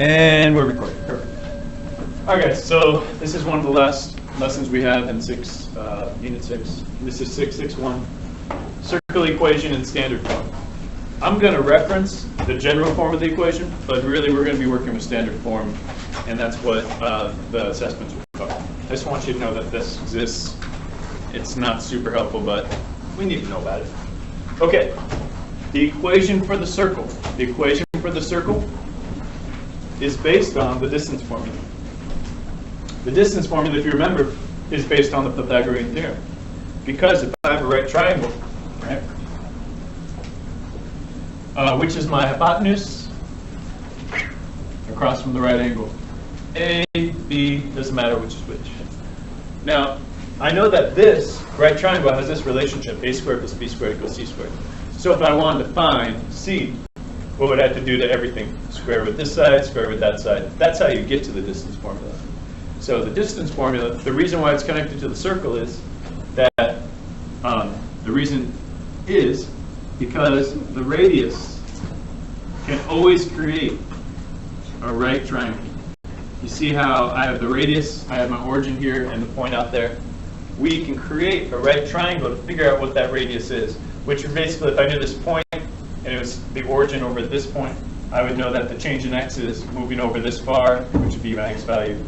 And we're recording. Perfect. All right, guys. So this is one of the last lessons we have in Unit 6. This is 661, circle equation in standard form. I'm going to reference the general form of the equation, but really we're going to be working with standard form, and that's what the assessments will cover. I just want you to know that this exists. It's not super helpful, but we need to know about it. Okay, the equation for the circle. The equation for the circle is based on the distance formula. The distance formula, if you remember, is based on the Pythagorean theorem. Because if I have a right triangle, right, which is my hypotenuse across from the right angle, A, B, doesn't matter which is which. Now, I know that this right triangle has this relationship, a squared plus b squared equals c squared. So if I wanted to find c, what would I have to do to everything? Square with this side, square with that side. That's how you get to the distance formula. So the distance formula, the reason why it's connected to the circle is that the reason is because the radius can always create a right triangle. You see how I have the radius, I have my origin here and the point out there. We can create a right triangle to figure out what that radius is, which would basically, if I knew this point and it was the origin over at this point, I would know that the change in x is moving over this far, which would be my x value,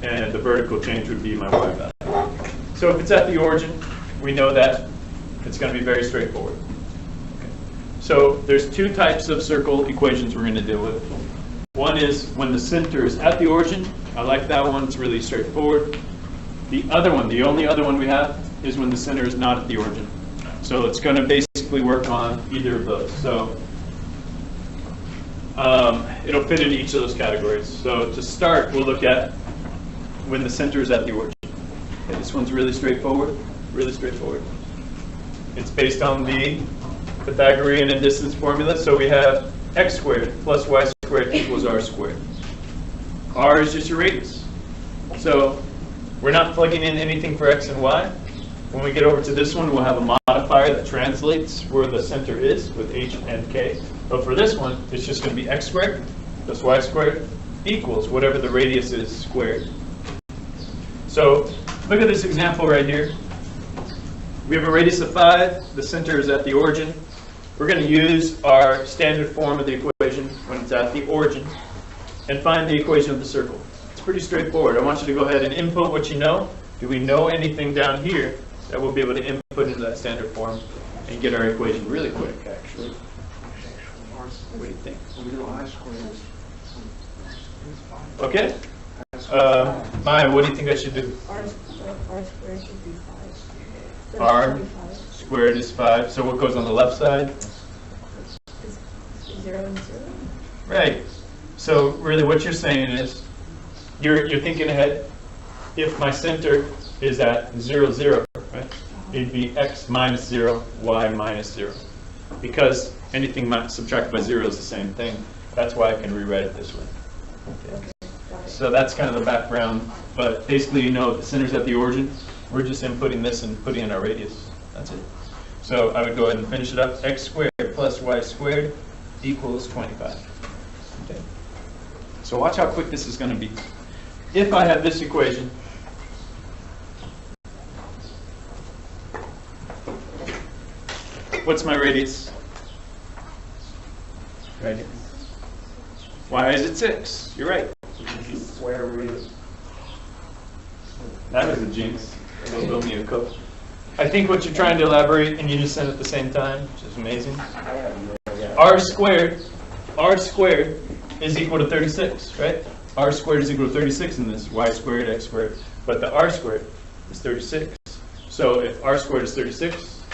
and the vertical change would be my y value. So if it's at the origin, we know that it's going to be very straightforward. Okay. So there's two types of circle equations we're going to deal with. One is when the center is at the origin. I like that one, it's really straightforward. The other one, the only other one we have, is when the center is not at the origin. So it's going to basically work on either of those. So it'll fit into each of those categories. So to start, we'll look at when the center is at the origin. Okay, this one's really straightforward, really straightforward. It's based on the Pythagorean and distance formula. So we have x squared plus y squared equals r squared. R is just your radius. So we're not plugging in anything for x and y. When we get over to this one, we'll have a modifier that translates where the center is with h and k. But for this one, it's just going to be x squared plus y squared equals whatever the radius is squared. So look at this example right here. We have a radius of 5. The center is at the origin. We're going to use our standard form of the equation when it's at the origin and find the equation of the circle. It's pretty straightforward. I want you to go ahead and input what you know. Do we know anything down here that we'll be able to input into that standard form and get our equation really quick, actually? What do you think? Okay. Maya, what do you think I should do? R squared should be 5. R squared is 5. So what goes on the left side? Is 0 and 0. Right. So really what you're saying is, you're thinking ahead. If my center is at 0, 0, right? It'd be x minus 0, y minus 0. Because anything subtracted by 0 is the same thing. That's why I can rewrite it this way. Okay. So that's kind of the background. But basically, you know, if the center's at the origin, we're just inputting this and putting in our radius. That's it. So I would go ahead and finish it up. X squared plus y squared equals 25. Okay. So watch how quick this is going to be. If I have this equation, what's my radius? Right here. Why is it 6? You're right. Square root. That was a jinx. We'll need a coach. I think what you're trying to elaborate, and you just said at the same time, which is amazing. R squared is equal to 36, right? R squared is equal to 36 in this. Y squared, x squared. But the r squared is 36. So if r squared is 36,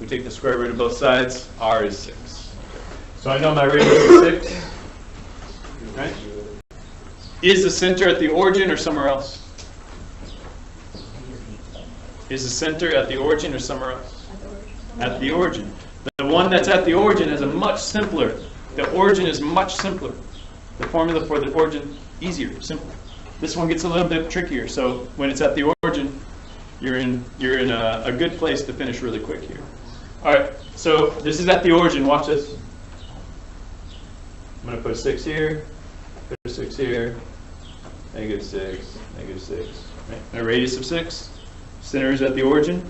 we take the square root of both sides. R is 6. So I know my radius is 6. Right? Is the center at the origin or somewhere else? Is the center at the origin or somewhere else? At the origin. The one that's at the origin is a much simpler. The origin is much simpler. The formula for the origin, easier, simpler. This one gets a little bit trickier. So when it's at the origin, you're in a good place to finish really quick here. All right, so this is at the origin. Watch this. I'm going to put a 6 here. Put a 6 here. Negative 6, negative 6. Right? A radius of 6. Center is at the origin.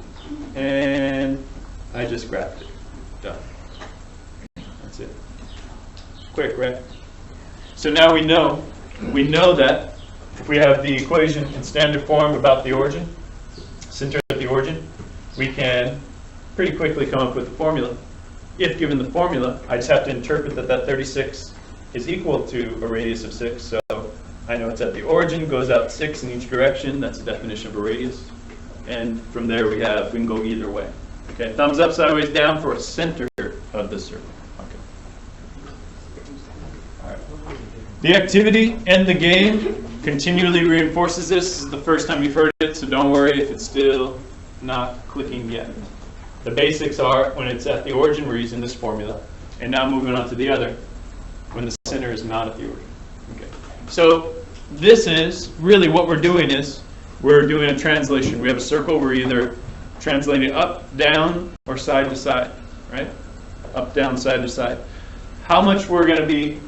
And I just graphed it. Done. That's it. Quick, right? So now we know that if we have the equation in standard form about the origin, center at the origin, we can pretty quickly come up with the formula. If given the formula, I just have to interpret that 36 is equal to a radius of 6. So I know it's at the origin, goes out 6 in each direction. That's the definition of a radius. And from there we can go either way. Okay, thumbs up, sideways, down for a center of the circle. Okay. All right. The activity and the game continually reinforces this. This is the first time you've heard it, so don't worry if it's still not clicking yet. The basics are when it's at the origin, we're using this formula. And now moving on to the other, when the center is not at the origin. Okay. So this is really what we're doing is we're doing a translation. We have a circle. We're either translating up, down, or side to side, right? Up, down, side to side. How much we're going to be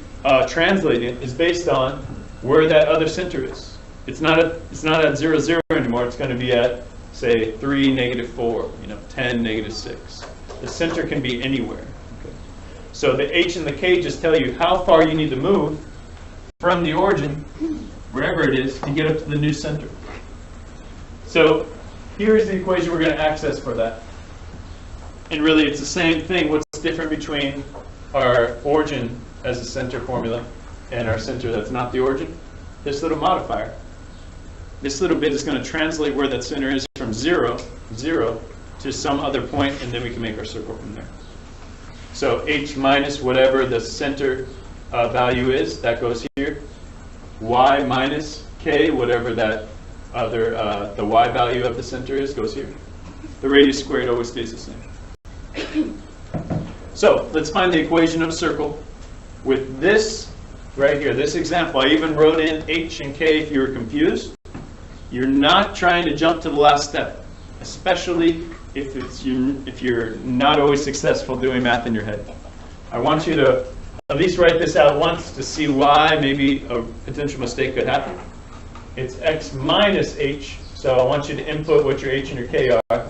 translating is based on where that other center is. It's not at 0, 0 anymore. It's going to be at, say, 3, negative 4, 10, negative 6. The center can be anywhere. Okay. So the H and the K just tell you how far you need to move from the origin, wherever it is, to get up to the new center. So here's the equation we're going to access for that. And really, it's the same thing. What's different between our origin as a center formula and our center that's not the origin? This little modifier. This little bit is going to translate where that center is from 0, 0 to some other point, and then we can make our circle from there. So H minus whatever the center value is, that goes here. Y minus K, whatever that other, the Y value of the center is, goes here. The radius squared always stays the same. So let's find the equation of a circle with this right here, this example. I even wrote in H and K if you were confused. You're not trying to jump to the last step, especially if you're not always successful doing math in your head. I want you to at least write this out once to see why maybe a potential mistake could happen. It's x minus h, so I want you to input what your h and your k are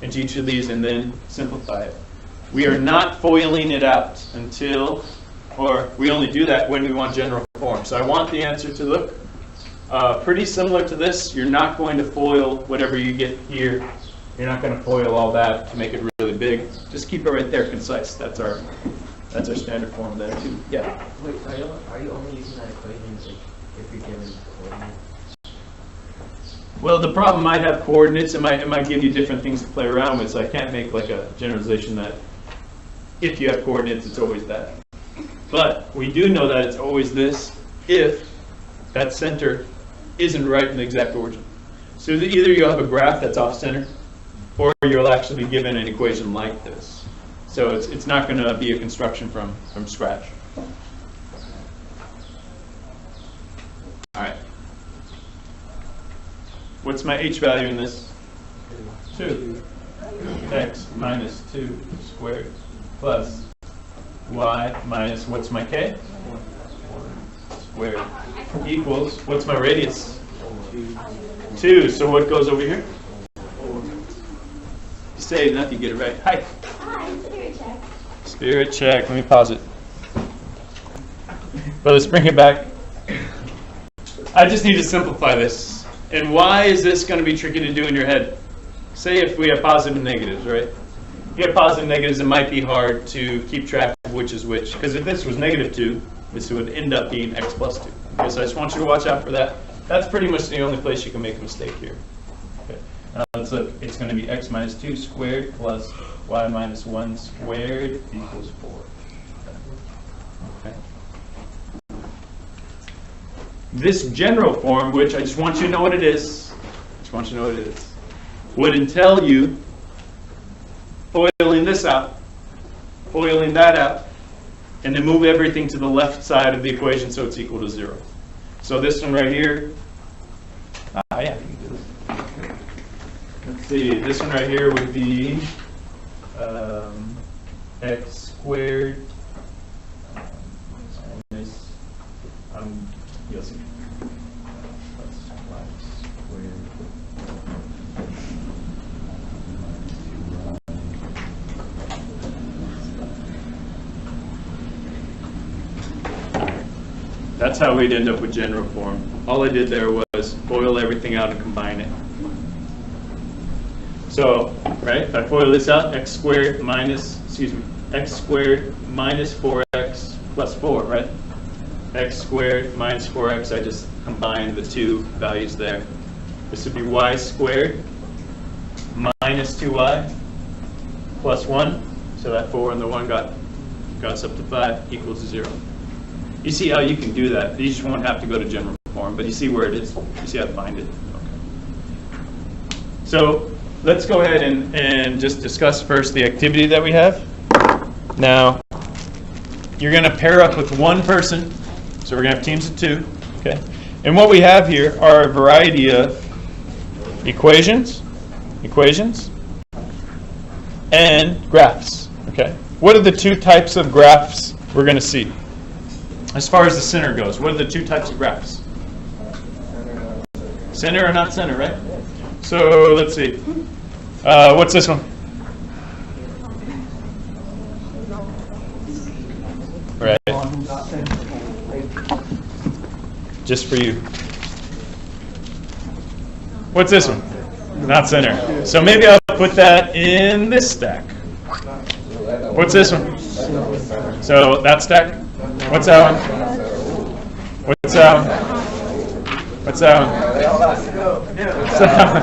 into each of these and then simplify it. We are not foiling it out until, or we only do that when we want general form. So I want the answer to look pretty similar to this. You're not going to foil whatever you get here. You're not going to foil all that to make it really big. Just keep it right there, concise. That's our standard form there too. Yeah. Wait, are you only using that equation if you're given coordinates? Well, the problem might have coordinates. It might give you different things to play around with. So I can't make like a generalization that if you have coordinates, it's always that. But we do know that it's always this if that center isn't right in the exact origin. So either you'll have a graph that's off center, or you'll actually be given an equation like this. So it's not going to be a construction from scratch. All right. What's my h value in this? 2. X minus 2 squared plus y minus, what's my k? Squared equals, what's my radius? 2. So what goes over here? Say enough, you get it right. Hi. Hi, spirit check. Spirit check. Let me pause it. But let's bring it back. I just need to simplify this. And why is this going to be tricky to do in your head? Say if we have positive and negatives, right? If you have positive and negatives, it might be hard to keep track of which is which. Because if this was negative 2, this would end up being x plus 2. Okay, so I just want you to watch out for that. That's pretty much the only place you can make a mistake here. Okay. Let's look. It's going to be x minus 2 squared plus y minus 1 squared equals 4. Okay. This general form, which I just want you to know what it is, would entail you foiling this out, foiling that out, and then move everything to the left side of the equation so it's equal to 0. So this one right here, yeah, you can do this. Let's see, this one right here would be x squared minus, You'll see. That's how we'd end up with general form. All I did there was FOIL everything out and combine it. So, right, if I FOIL this out, x squared minus 4x plus 4, right? X squared minus 4x, I just combined the two values there. This would be y squared minus 2y plus 1. So that 4 and the 1 got us up to 5 equals 0. You see how you can do that. You just won't have to go to general form, but you see where it is. You see how to find it. Okay. So let's go ahead and just discuss first the activity that we have. Now, you're going to pair up with one person. So we're going to have teams of 2. Okay. And what we have here are a variety of equations, and graphs. Okay. What are the 2 types of graphs we're going to see? As far as the center goes, what are the 2 types of graphs? Center or not center, right? So let's see. What's this one? Right. Just for you. What's this one? Not center. So maybe I'll put that in this stack. What's this one? So that stack? What's that one? What's that one? What's that one? What's that one?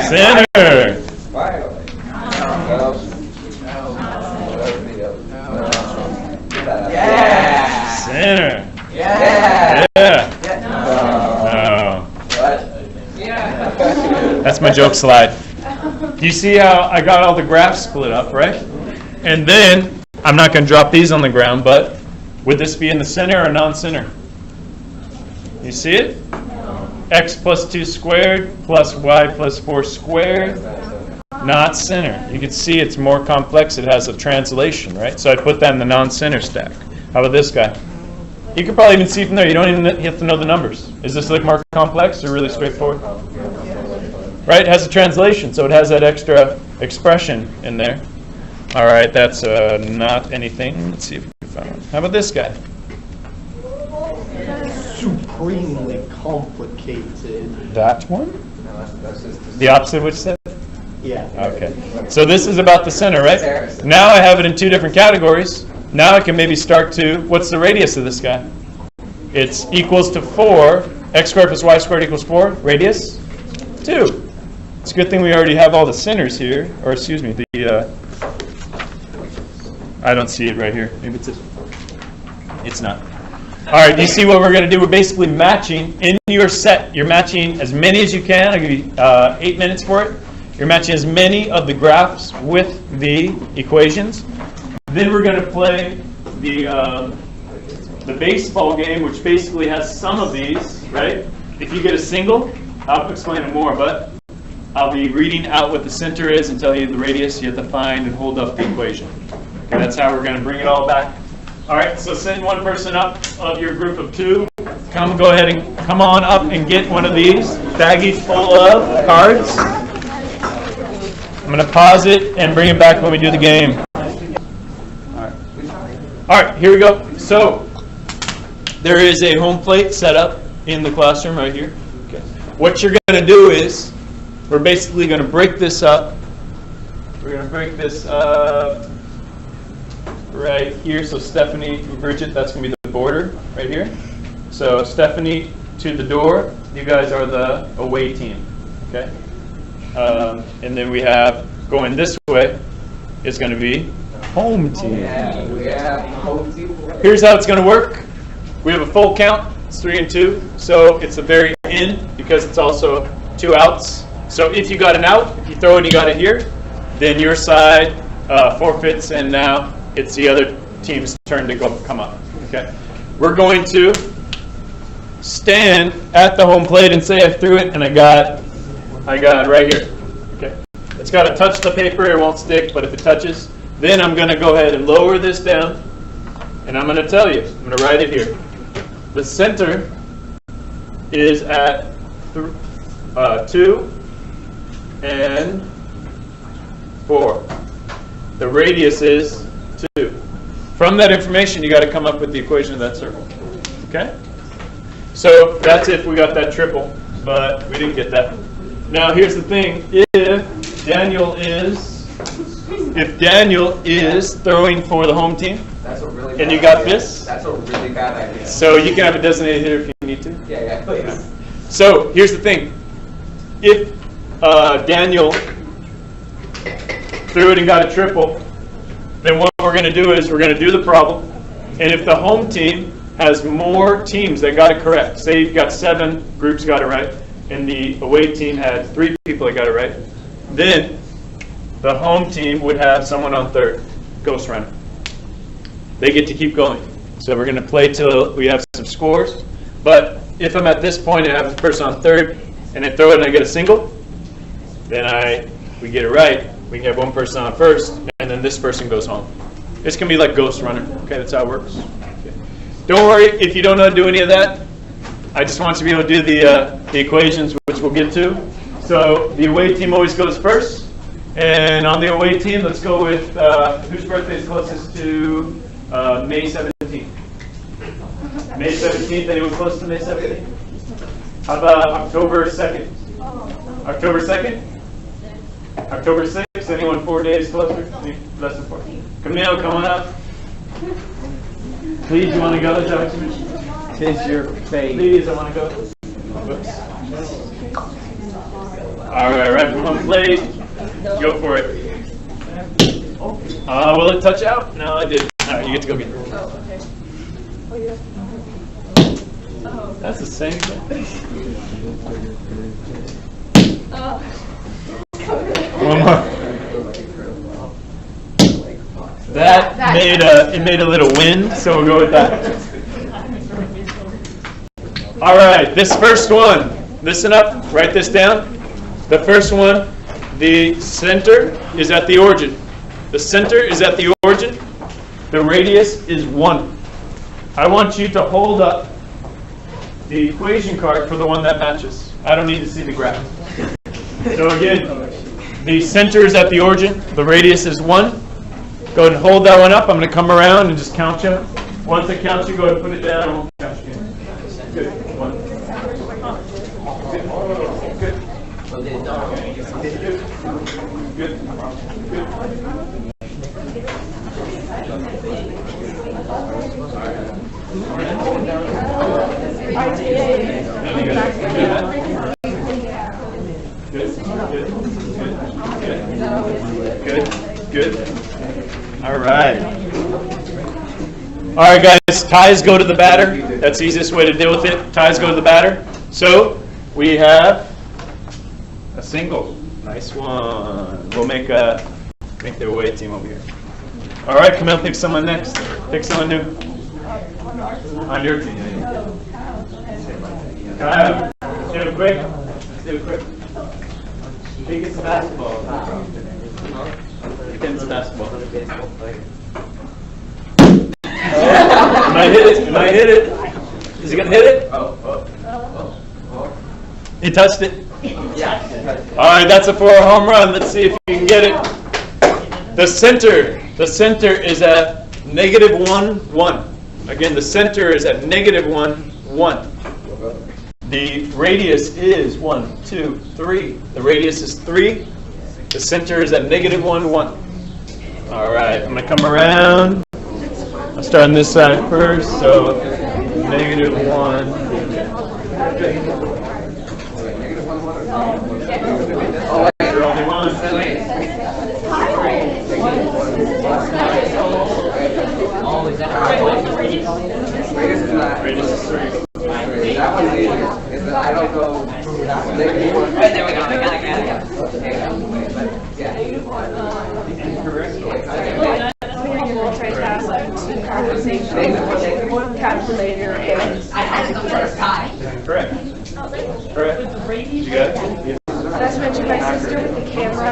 Center. Center. Yeah. That's my joke slide. Do you see how I got all the graphs split up, right? And then, I'm not going to drop these on the ground, but would this be in the center or non-center? You see it? X plus 2 squared plus y plus 4 squared, not center. You can see it's more complex. It has a translation, right? So I'd put that in the non-center stack. How about this guy? You can probably even see from there. You don't even have to know the numbers. Is this look more complex or really straightforward? Right? It has a translation, so it has that extra expression in there. All right, that's not anything. Let's see if we can find one. How about this guy? Supremely complicated. That one? The opposite of what you said? Yeah. Okay. So this is about the center, right? Now I have it in 2 different categories. Now I can maybe start to, what's the radius of this guy? It's equals to 4. X squared plus y squared equals 4. Radius? 2. It's a good thing we already have all the centers here. Or excuse me, I don't see it right here. Maybe it's this one. It's not. All right, do you see what we're going to do? We're basically matching in your set. You're matching as many as you can. I'll give you 8 minutes for it. You're matching as many of the graphs with the equations. Then we're going to play the baseball game, which basically has some of these, right? If you get a single, I'll explain it more, but I'll be reading out what the center is and tell you the radius. You have to find and hold up the equation. Okay, that's how we're going to bring it all back. All right, so send one person up of your group of 2. Go ahead and come on up and get one of these baggies full of cards. I'm going to pause it and bring it back when we do the game. All right, here we go. So there is a home plate set up in the classroom right here. Okay. What you're going to do is we're basically going to break this up. We're going to break this up right here. So Stephanie, Bridget, that's going to be the border right here. So Stephanie to the door. You guys are the away team. Okay. And then we have going this way is going to be home team. Here's how it's going to work. We have a full count. It's 3 and 2. So it's the very end because it's also 2 outs. So if you got an out, if you throw it and you got it here, then your side forfeits, and now it's the other team's turn to come up. Okay. We're going to stand at the home plate and say I threw it and I got it right here. Okay. It's got to touch the paper. It won't stick, but if it touches, then I'm going to go ahead and lower this down, And I'm going to tell you, I'm going to write it here. The center is at 2 and 4. The radius is 2. From that information, you got to come up with the equation of that circle. Okay? So that's if we got that triple, but we didn't get that. Now here's the thing: if Daniel is throwing for the home team, That's a really bad and you got idea. this, That's a really bad idea. so you can have a designated hitter if you need to. Yeah, please. So here's the thing: if Daniel threw it and got a triple, then what we're going to do is we're going to do the problem, and if the home team has more teams that got it correct, say you've got 7 groups got it right, and the away team had 3 people that got it right, then the home team would have someone on third, ghost runner. They get to keep going. So we're going to play till we have some scores. But if I'm at this point and I have a person on third, and I throw it and I get a single, then we get it right. We can have one person on first, and then this person goes home. It's going to be like ghost runner. Okay, that's how it works. Okay. Don't worry if you don't know how to do any of that. I just want you to be able to do the equations, which we'll get to. So the away team always goes first. And on the away team, let's go with whose birthday is closest to May 17th? May 17th, anyone close to May 17th? How about October 2nd? October 2nd? October 6th, anyone 4 days closer? Less than 4. Camille, come on up. Please, you want to go? Is that what you mentioned? Tis your fate. Please, I want to go. Whoops. All right, everyone played. Go for it. Will it touch out? No, I did. All right, you get to go get it. Oh, okay. Oh, yeah. Oh. That's the same thing. Oh. One more. That made a little wind, so we'll go with that. All right, this first one. Listen up. Write this down. The first one. The center is at the origin. The center is at the origin. The radius is 1. I want you to hold up the equation card for the one that matches. I don't need to see the graph. So again, the center is at the origin. The radius is 1. Go ahead and hold that one up. I'm going to come around and just count you. Once I count you, go ahead and put it down. I won't count you again. Good. 1. Good. Good. Good. All right. All right, guys. Ties go to the batter. That's the easiest way to deal with it. Ties go to the batter. So we have a single. Nice one. We'll make the away team over here. All right, Camille, pick someone next. Pick someone new. On your team. Kyle, do it quick. Do it quick. Think it's basketball. Pretend it's basketball. Might hit it. Might hit it. Is he gonna hit it? He touched it. All right, that's a 4 home run. Let's see if you can get it. The center is at -1, 1. Again, the center is at -1, 1. The radius is 1, 2, 3. The radius is 3. The center is at -1, 1. All right, I'm going to come around. I'll start on this side first. So -1. You're only one. Radius is 3. That one's easy. I don't go. There we go. I got it. Calculator and I had to go first time. Correct. Correct. You got it? not to mention my sister with the camera.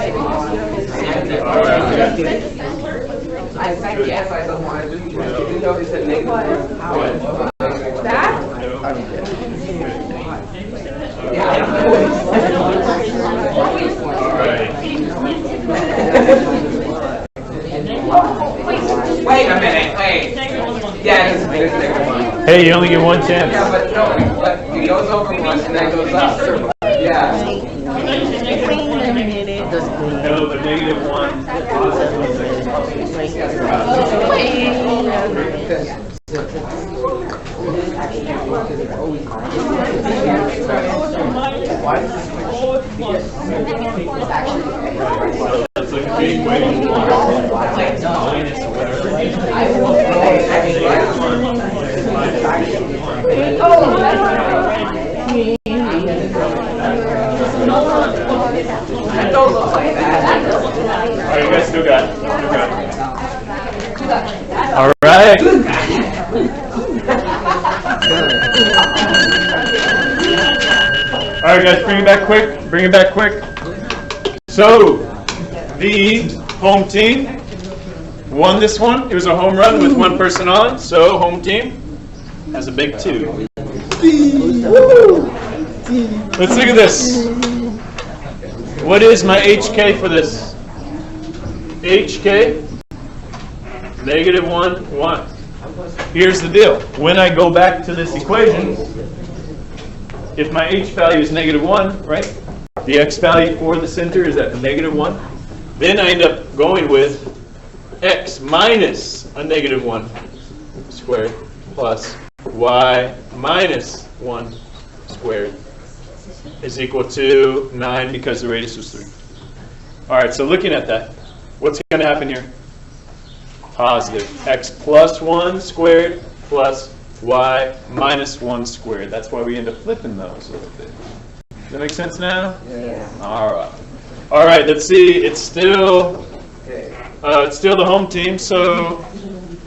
All right. I Yes, I don't want to do that. You know, it's a negative. That? Wait a minute, wait. Yeah, this negative one. Hey, you only get one chance. Yeah, but no, but it goes over once and then goes up. Yeah. No, but -1. Let's look at the equation. Minus It don't look like that. All right, you guys still got it. All right. All right, guys, bring it back quick. Bring it back quick. So, the home team won this one. It was a home run with one person on. So, home team has a big 2. Let's look at this. What is my HK for this? HK, -1, 1. Here's the deal. When I go back to this equation, if my H value is -1, right? The X value for the center is at -1. Then I end up going with X minus a -1 squared plus Y minus 1 squared is equal to 9 because the radius was 3. All right, so looking at that, what's going to happen here? Positive. X plus 1 squared plus Y minus 1 squared. That's why we end up flipping those a little bit. Does that make sense now? Yeah. All right. All right, let's see. It's still the home team, so,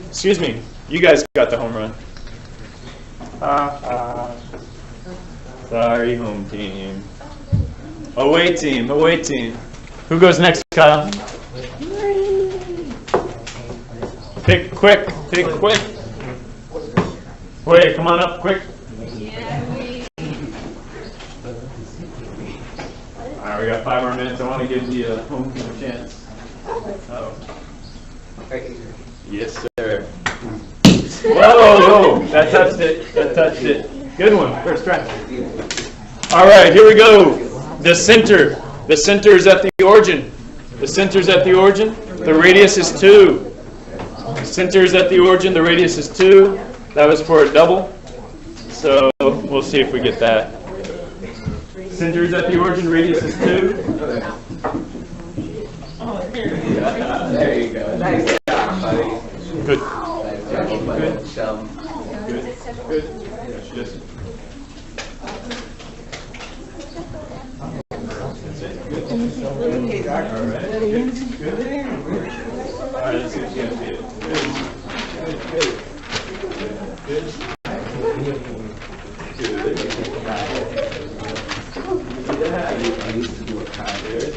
excuse me, you guys got the home run. Sorry, home team. Away team, away team. Who goes next, Kyle? Pick quick, pick quick. Wait, come on up quick. All right, we got 5 more minutes. I want to give the home team a chance. Oh. Yes, sir. Whoa, that touched it. That touched it. Good one. First try. All right, here we go. The center. The center is at the origin. The center is at the origin. The radius is 2. The center is at the origin. The radius is 2. That was for a double. So we'll see if we get that. Center is at the origin. Radius is 2. There you go. Nice job, buddy. Good. Good. Good. Good. Just. All right. Good. Good. All right. Let's see what you guys did. Good. Good. Good. Good. I used to do a concert.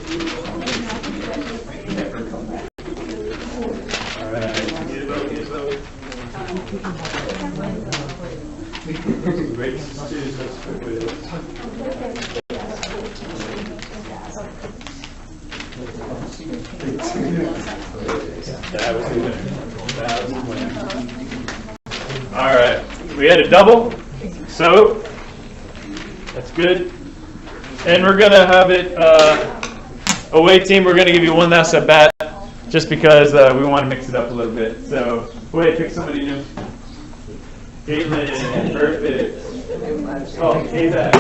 Never come back. All right. Get it out. Get it out. Great. That was the winner. That was the winner. All right. We had a double. So that's good. And we're going to have it away team. We're going to give you one last at bat just because we want to mix it up a little bit. So wait, pick somebody new. Caitlin. Perfect. Oh, K-Back.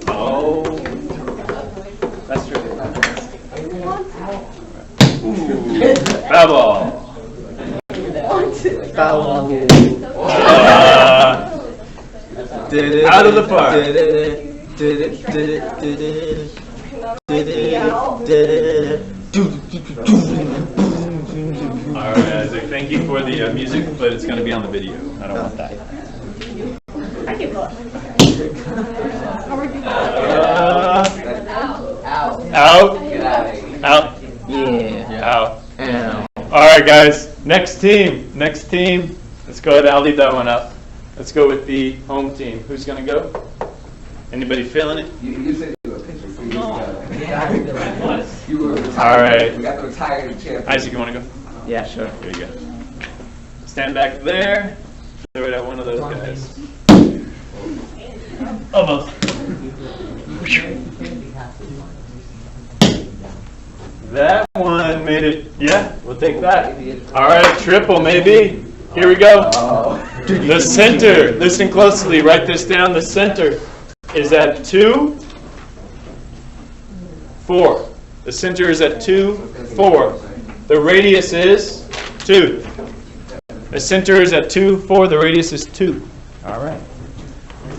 Oh. That's true. Ooh. Foul ball. Out of the park. All right, Isaac. Thank you for the music, but it's going to be on the video. I don't want that. Out. Get out of here. Out. Yeah. Out. right, guys. Next team. Let's go ahead. I'll leave that one up. Let's go with the home team. Who's going to go? Anybody feeling it? You said you were a pitcher, so you were retired. All right. We got the retired champion. Isaac, you want to go? Yeah, sure. Here you go. Stand back there. Throw it at one of those guys. Almost. That one made it. Yeah, we'll take that. All right, triple maybe. Here we go. The center. Listen closely. Write this down. The center is at 2, 4. The center is at 2, 4. The radius is 2. The center is at 2, 4. The radius is 2. All right.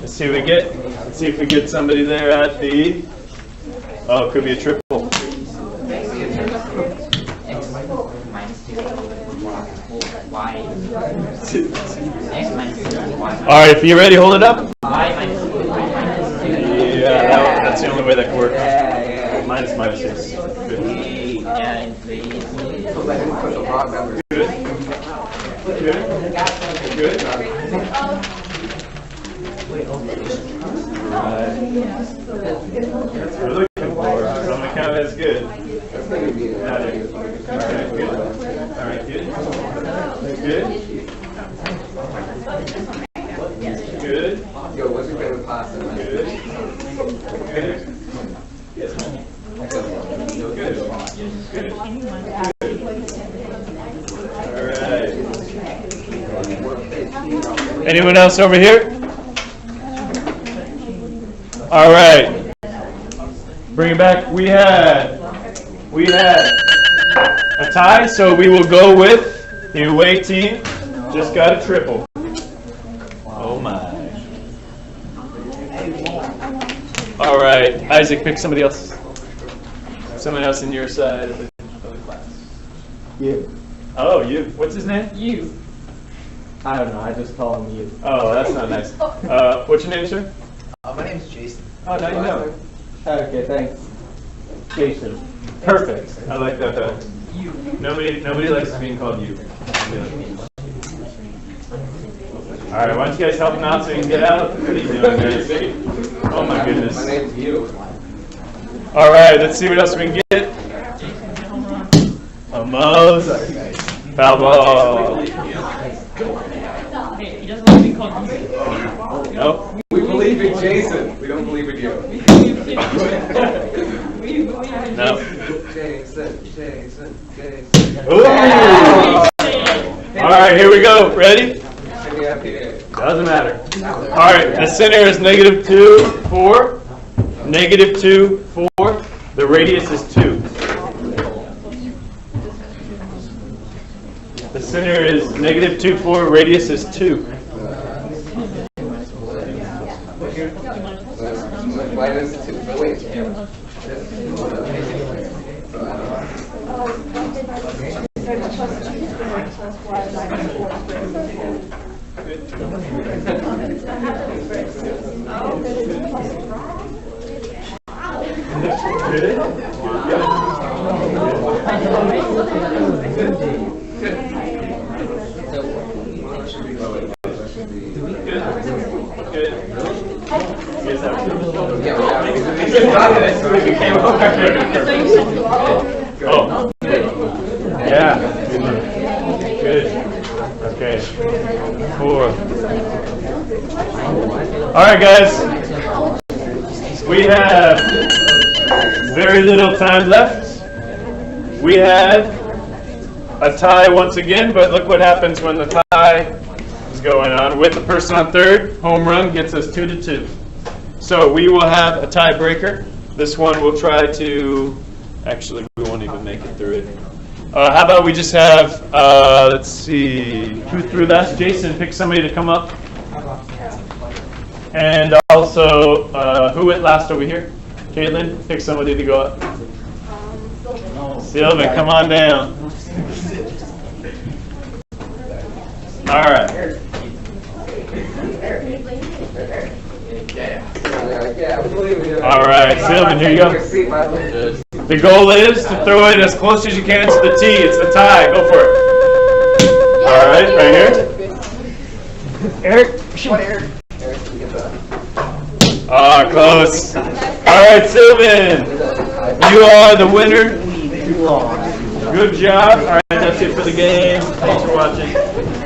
Let's see what we get. Let's see if we get somebody there at the. Oh, it could be a triple. All right, if you're ready, hold it up. Yeah, that's the only way that can work. Minus is good. Good. Good. That's what we're looking for. So I'm going to count it as good. All right, good. Good. Good. Yo, what's your favorite pasta? Good. Good. Good. Good. All right. Anyone else over here? All right. Bring it back. We had a tie, so we will go with the away team. Just got a triple. Oh my. All right, Isaac, pick somebody else. Someone else in your side of the class. You. Oh, you. What's his name? You. I don't know. I just call him you. Oh, that's not nice. What's your name, sir? My name is Jason. Oh, now you know. Okay, thanks. Jason. Perfect. I like that though. Nobody likes being called you. All right, why don't you guys help him out so he can get out? What are you doing, guys? Oh my goodness. My name's you. All right, let's see what else we can get. Almost. Foul ball. He doesn't want to be called you. Nope. We believe in Jason. We don't believe in you. No. Jason. Ooh. All right, here we go. Ready? Doesn't matter. All right, the center is -2, 4. -2, 4. The radius is 2. The center is -2, 4. Radius is 2. Minus 2. Wait. Oh. Yeah. Good. Okay. 4. All right, guys. We have very little time left. We had a tie once again, but look what happens when the tie is going on. With the person on third, home run gets us 2-2. So we will have a tiebreaker. This one we'll try to, actually we won't even make it through it. How about we just have, let's see, who threw that? Jason, pick somebody to come up. And also, who went last over here? Caitlin, pick somebody to go up. Sylvan, come on down. All right. All right, Sylvan, here you go. The goal is to throw it as close as you can to the tee. It's the tie. Go for it. All right, right here. Eric, Ah, close. All right, Sylvan, you are the winner. Good job. All right, that's it for the game. Thanks for watching.